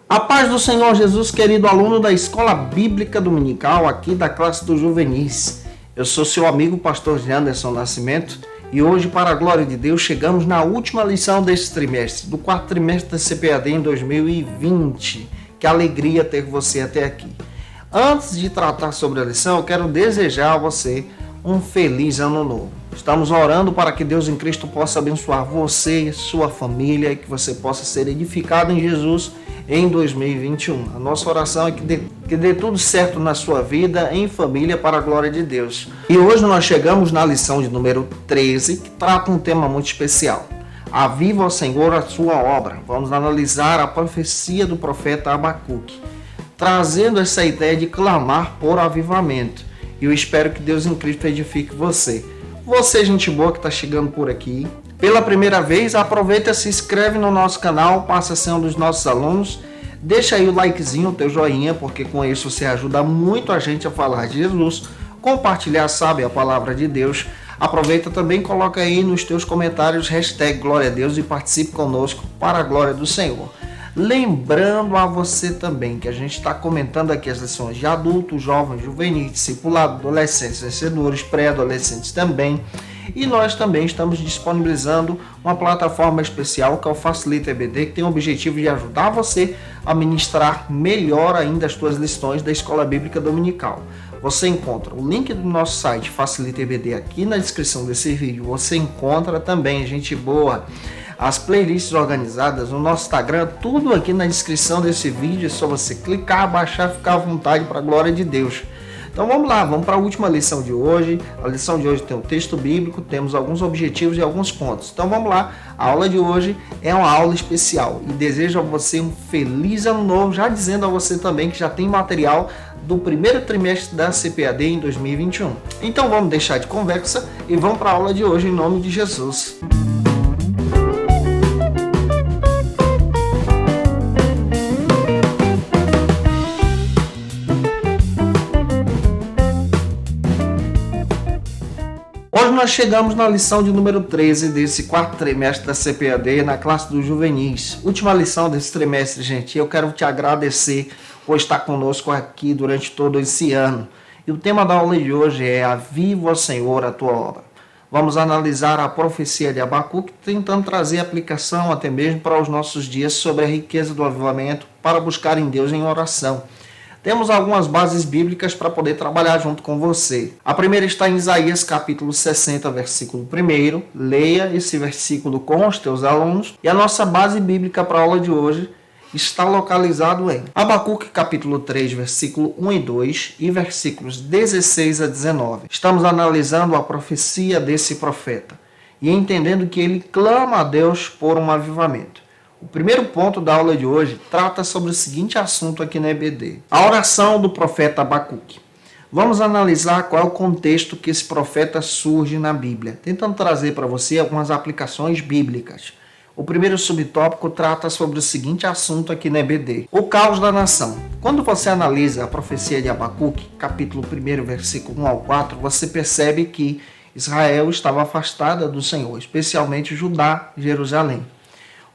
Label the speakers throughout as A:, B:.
A: A paz do Senhor Jesus, querido aluno da Escola Bíblica Dominical, aqui da classe dos juvenis. Eu sou seu amigo, pastor Janderson Nascimento, e hoje, para a glória de Deus, chegamos na última lição deste trimestre, do quarto trimestre da CPAD em 2020. Que alegria ter você até aqui. Antes de tratar sobre a lição, eu quero desejar a você um feliz ano novo. Estamos orando para que Deus em Cristo possa abençoar você e sua família e que você possa ser edificado em Jesus em 2021. A nossa oração é que dê tudo certo na sua vida, em família, para a glória de Deus. E hoje nós chegamos na lição de número 13, que trata um tema muito especial. Aviva ao Senhor a sua obra. Vamos analisar a profecia do profeta Abacuque, trazendo essa ideia de clamar por avivamento. E eu espero que Deus em Cristo edifique você. Você, gente boa que está chegando por aqui, pela primeira vez, aproveita, se inscreve no nosso canal, passa a ser um dos nossos alunos, deixa aí o likezinho, o teu joinha, porque com isso você ajuda muito a gente a falar de Jesus, compartilhar, sabe, a palavra de Deus. Aproveita também, coloca aí nos teus comentários hashtag Glória a Deus e participe conosco para a glória do Senhor. Lembrando a você também que a gente está comentando aqui as lições de adultos, jovens, juvenis, discipulado, adolescentes, vencedores, pré-adolescentes também. E nós também estamos disponibilizando uma plataforma especial que é o Facilita EBD, que tem o objetivo de ajudar você a ministrar melhor ainda as suas lições da Escola Bíblica Dominical. Você encontra o link do nosso site Facilita EBD aqui na descrição desse vídeo. Você encontra também, gente boa, as playlists organizadas no nosso Instagram, tudo aqui na descrição desse vídeo. É só você clicar, baixar, ficar à vontade para a glória de Deus. Então vamos lá, vamos para a última lição de hoje. A lição de hoje tem um texto bíblico, temos alguns objetivos e alguns pontos. Então vamos lá, a aula de hoje é uma aula especial e desejo a você um feliz ano novo, já dizendo a você também que já tem material do primeiro trimestre da CPAD em 2021. Então vamos deixar de conversa e vamos para a aula de hoje em nome de Jesus. Hoje nós chegamos na lição de número 13 desse quarto trimestre da CPAD na classe dos juvenis. Última lição desse trimestre, gente. Eu quero te agradecer por estar conosco aqui durante todo esse ano. E o tema da aula de hoje é Aviva ao Senhor a tua obra. Vamos analisar a profecia de Abacuque, tentando trazer aplicação até mesmo para os nossos dias sobre a riqueza do avivamento para buscar em Deus em oração. Temos algumas bases bíblicas para poder trabalhar junto com você. A primeira está em Isaías capítulo 60, versículo 1. Leia esse versículo com os teus alunos. E a nossa base bíblica para a aula de hoje está localizado em Abacuque capítulo 3, versículo 1 e 2 e versículos 16 a 19. Estamos analisando a profecia desse profeta e entendendo que ele clama a Deus por um avivamento. O primeiro ponto da aula de hoje trata sobre o seguinte assunto aqui na EBD. A oração do profeta Abacuque. Vamos analisar qual é o contexto que esse profeta surge na Bíblia, tentando trazer para você algumas aplicações bíblicas. O primeiro subtópico trata sobre o seguinte assunto aqui na EBD. O caos da nação. Quando você analisa a profecia de Abacuque, capítulo 1, versículo 1 ao 4, você percebe que Israel estava afastada do Senhor, especialmente Judá e Jerusalém.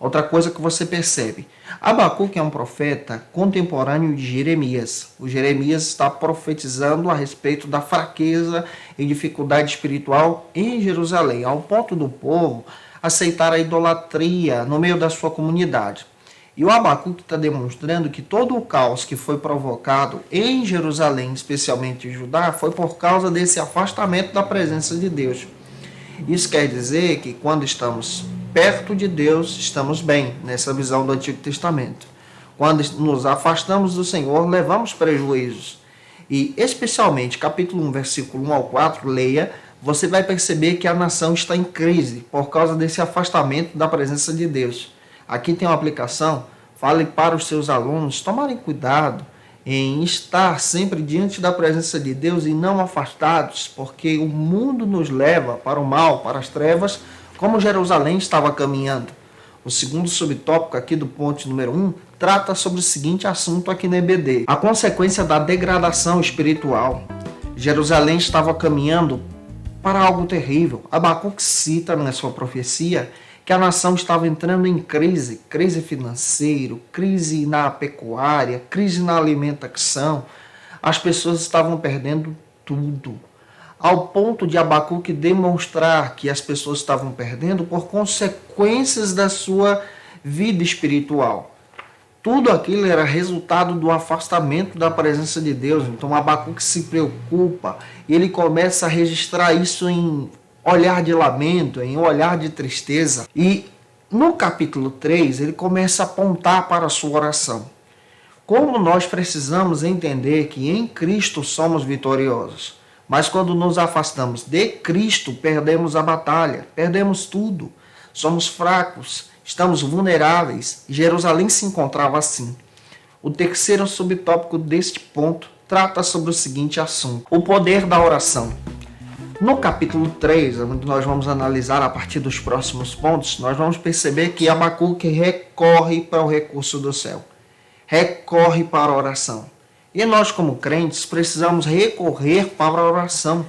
A: Outra coisa que você percebe, Abacuque é um profeta contemporâneo de Jeremias. O Jeremias está profetizando a respeito da fraqueza e dificuldade espiritual em Jerusalém, ao ponto do povo aceitar a idolatria no meio da sua comunidade. E o Abacuque está demonstrando que todo o caos que foi provocado em Jerusalém, especialmente em Judá, foi por causa desse afastamento da presença de Deus. Isso quer dizer que quando estamos perto de Deus, estamos bem, nessa visão do Antigo Testamento. Quando nos afastamos do Senhor, levamos prejuízos. E, especialmente, capítulo 1, versículo 1 ao 4, leia, você vai perceber que a nação está em crise por causa desse afastamento da presença de Deus. Aqui tem uma aplicação, fale para os seus alunos tomarem cuidado em estar sempre diante da presença de Deus e não afastados, porque o mundo nos leva para o mal, para as trevas, como Jerusalém estava caminhando. O segundo subtópico aqui do ponto número 1 trata sobre o seguinte assunto aqui na EBD. A consequência da degradação espiritual. Jerusalém estava caminhando para algo terrível. Abacuque cita na sua profecia que a nação estava entrando em crise, crise financeira, crise na pecuária, crise na alimentação. As pessoas estavam perdendo tudo, ao ponto de Abacuque demonstrar que as pessoas estavam perdendo por consequências da sua vida espiritual. Tudo aquilo era resultado do afastamento da presença de Deus. Então Abacuque se preocupa e ele começa a registrar isso em olhar de lamento, em olhar de tristeza. E no capítulo 3 ele começa a apontar para a sua oração. Como nós precisamos entender que em Cristo somos vitoriosos. Mas quando nos afastamos de Cristo, perdemos a batalha, perdemos tudo. Somos fracos, estamos vulneráveis. Jerusalém se encontrava assim. O terceiro subtópico deste ponto trata sobre o seguinte assunto: o poder da oração. No capítulo 3, onde nós vamos analisar a partir dos próximos pontos, nós vamos perceber que Abacuque recorre para o recurso do céu. Recorre para a oração. E nós, como crentes, precisamos recorrer para a oração,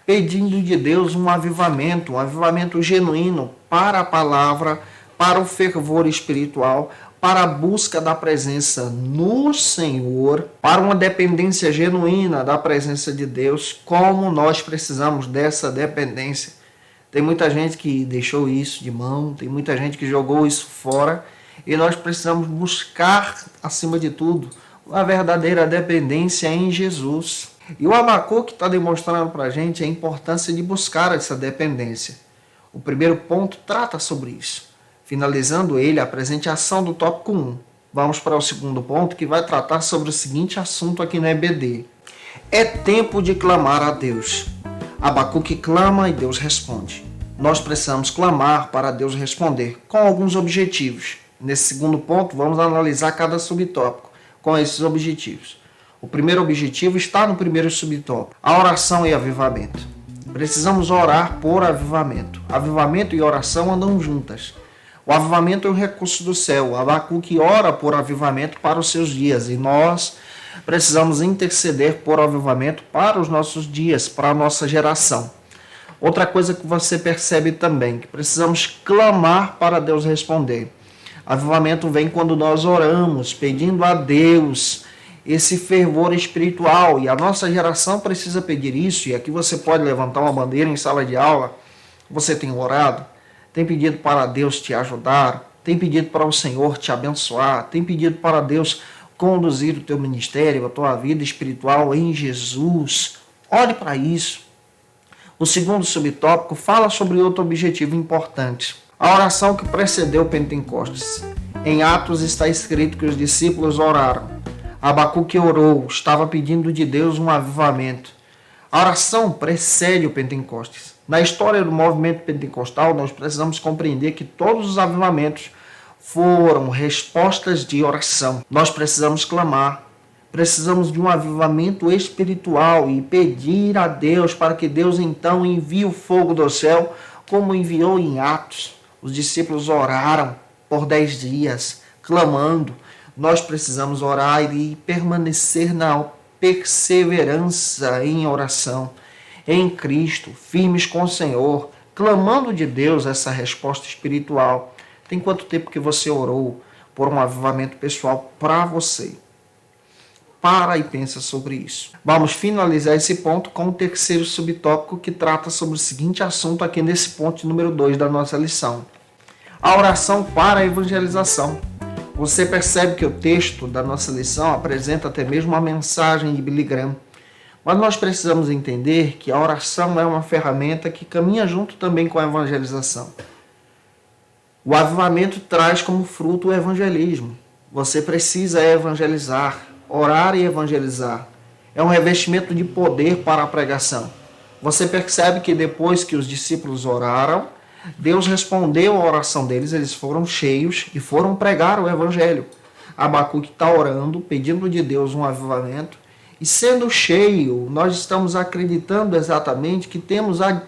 A: pedindo de Deus um avivamento genuíno para a palavra, para o fervor espiritual, para a busca da presença no Senhor, para uma dependência genuína da presença de Deus, como nós precisamos dessa dependência. Tem muita gente que deixou isso de mão, tem muita gente que jogou isso fora, e nós precisamos buscar, acima de tudo, a verdadeira dependência em Jesus. E o Abacuque está demonstrando para a gente a importância de buscar essa dependência. O primeiro ponto trata sobre isso. Finalizando ele, a presente ação do tópico 1. Vamos para o segundo ponto, que vai tratar sobre o seguinte assunto aqui na EBD. É tempo de clamar a Deus. Abacuque clama e Deus responde. Nós precisamos clamar para Deus responder, com alguns objetivos. Nesse segundo ponto, vamos analisar cada subtópico com esses objetivos. O primeiro objetivo está no primeiro subtópico, a oração e avivamento. Precisamos orar por avivamento. Avivamento e oração andam juntas. O avivamento é um recurso do céu. O Abacuque ora por avivamento para os seus dias e nós precisamos interceder por avivamento para os nossos dias, para a nossa geração. Outra coisa que você percebe também, que precisamos clamar para Deus responder. Avivamento vem quando nós oramos, pedindo a Deus esse fervor espiritual. E a nossa geração precisa pedir isso. E aqui você pode levantar uma bandeira em sala de aula. Você tem orado, tem pedido para Deus te ajudar, tem pedido para o Senhor te abençoar, tem pedido para Deus conduzir o teu ministério, a tua vida espiritual em Jesus. Olhe para isso. O segundo subtópico fala sobre outro objetivo importante. A oração que precedeu Pentecostes. Em Atos está escrito que os discípulos oraram. Abacuque orou, estava pedindo de Deus um avivamento. A oração precede o Pentecostes. Na história do movimento pentecostal, nós precisamos compreender que todos os avivamentos foram respostas de oração. Nós precisamos clamar, precisamos de um avivamento espiritual e pedir a Deus para que Deus então envie o fogo do céu, como enviou em Atos. Os discípulos oraram por 10 dias, clamando. Nós precisamos orar e permanecer na perseverança em oração, em Cristo, firmes com o Senhor, clamando de Deus essa resposta espiritual. Tem quanto tempo que você orou por um avivamento pessoal para você? Para e pensa sobre isso. Vamos finalizar esse ponto com o terceiro subtópico que trata sobre o seguinte assunto aqui nesse ponto número 2 da nossa lição. A oração para a evangelização. Você percebe que o texto da nossa lição apresenta até mesmo uma mensagem de Billy Graham. Mas nós precisamos entender que a oração é uma ferramenta que caminha junto também com a evangelização. O avivamento traz como fruto o evangelismo. Você precisa evangelizar, orar e evangelizar. É um revestimento de poder para a pregação. Você percebe que depois que os discípulos oraram, Deus respondeu a oração deles, eles foram cheios e foram pregar o evangelho. Abacuque está orando, pedindo de Deus um avivamento, e sendo cheio, nós estamos acreditando exatamente que temos a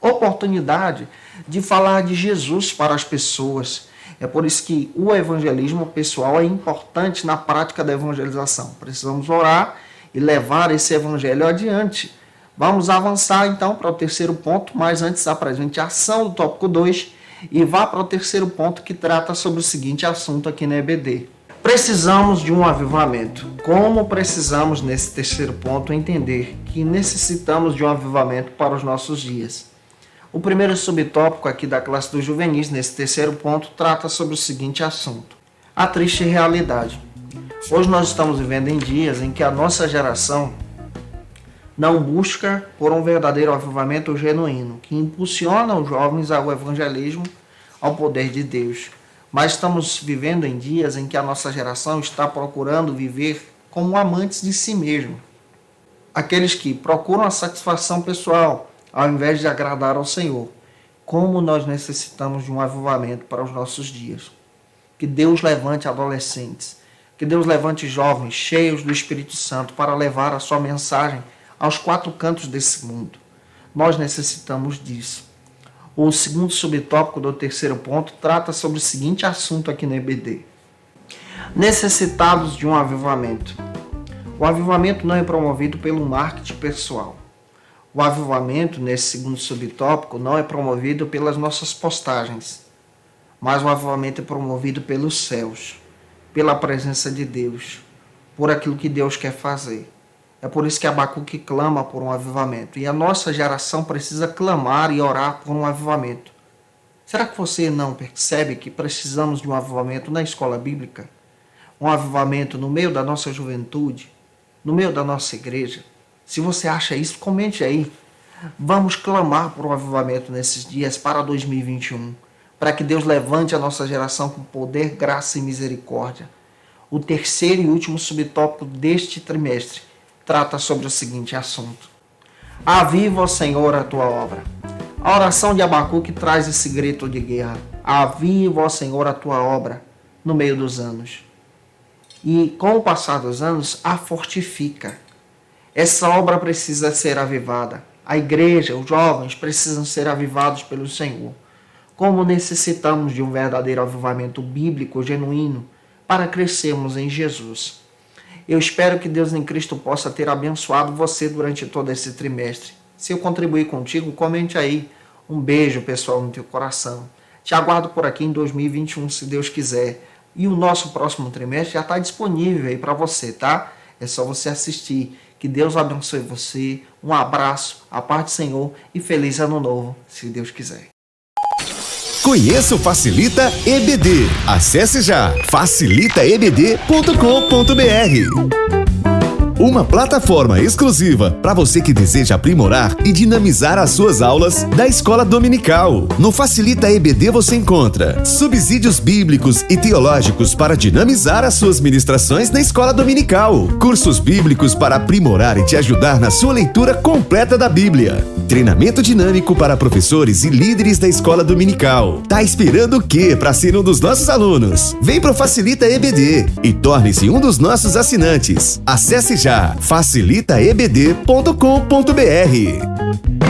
A: oportunidade de falar de Jesus para as pessoas. É por isso que o evangelismo pessoal é importante na prática da evangelização. Precisamos orar e levar esse evangelho adiante. Vamos avançar então para o terceiro ponto, mas antes apresente a ação do tópico 2 e vá para o terceiro ponto, que trata sobre o seguinte assunto aqui na EBD. Precisamos de um avivamento. Como precisamos, nesse terceiro ponto, entender que necessitamos de um avivamento para os nossos dias? O primeiro subtópico aqui da classe dos juvenis, nesse terceiro ponto, trata sobre o seguinte assunto: a triste realidade. Hoje nós estamos vivendo em dias em que a nossa geração não busca por um verdadeiro avivamento genuíno, que impulsiona os jovens ao evangelismo, ao poder de Deus. Mas estamos vivendo em dias em que a nossa geração está procurando viver como amantes de si mesmo. Aqueles que procuram a satisfação pessoal, ao invés de agradar ao Senhor. Como nós necessitamos de um avivamento para os nossos dias. Que Deus levante adolescentes, que Deus levante jovens cheios do Espírito Santo para levar a sua mensagem aos quatro cantos desse mundo. Nós necessitamos disso. O segundo subtópico do terceiro ponto trata sobre o seguinte assunto aqui na EBD: necessitados de um avivamento. O avivamento não é promovido pelo marketing pessoal. O avivamento, nesse segundo subtópico, não é promovido pelas nossas postagens, mas o avivamento é promovido pelos céus, pela presença de Deus, por aquilo que Deus quer fazer. É por isso que Abacuque clama por um avivamento. E a nossa geração precisa clamar e orar por um avivamento. Será que você não percebe que precisamos de um avivamento na escola bíblica? Um avivamento no meio da nossa juventude, no meio da nossa igreja? Se você acha isso, comente aí. Vamos clamar por um avivamento nesses dias para 2021, para que Deus levante a nossa geração com poder, graça e misericórdia. O terceiro e último subtópico deste trimestre trata sobre o seguinte assunto: aviva, ó Senhor, a tua obra. A oração de Abacuque traz esse grito de guerra: aviva, ó Senhor, a tua obra no meio dos anos. E com o passar dos anos, a fortifica. Essa obra precisa ser avivada. A igreja, os jovens precisam ser avivados pelo Senhor. Como necessitamos de um verdadeiro avivamento bíblico genuíno para crescermos em Jesus. Eu espero que Deus em Cristo possa ter abençoado você durante todo esse trimestre. Se eu contribuir contigo, comente aí. Um beijo, pessoal, no teu coração. Te aguardo por aqui em 2021, se Deus quiser. E o nosso próximo trimestre já está disponível aí para você, tá? É só você assistir. Que Deus abençoe você. Um abraço, a paz do Senhor e feliz ano novo, se Deus quiser.
B: Conheça o Facilita EBD. Acesse já facilitaebd.com.br. Uma plataforma exclusiva para você que deseja aprimorar e dinamizar as suas aulas da escola dominical. No Facilita EBD você encontra subsídios bíblicos e teológicos para dinamizar as suas ministrações na escola dominical, cursos bíblicos para aprimorar e te ajudar na sua leitura completa da Bíblia, treinamento dinâmico para professores e líderes da escola dominical. Tá esperando o quê para ser um dos nossos alunos? Vem pro Facilita EBD e torne-se um dos nossos assinantes. Acesse já facilitaebd.com.br.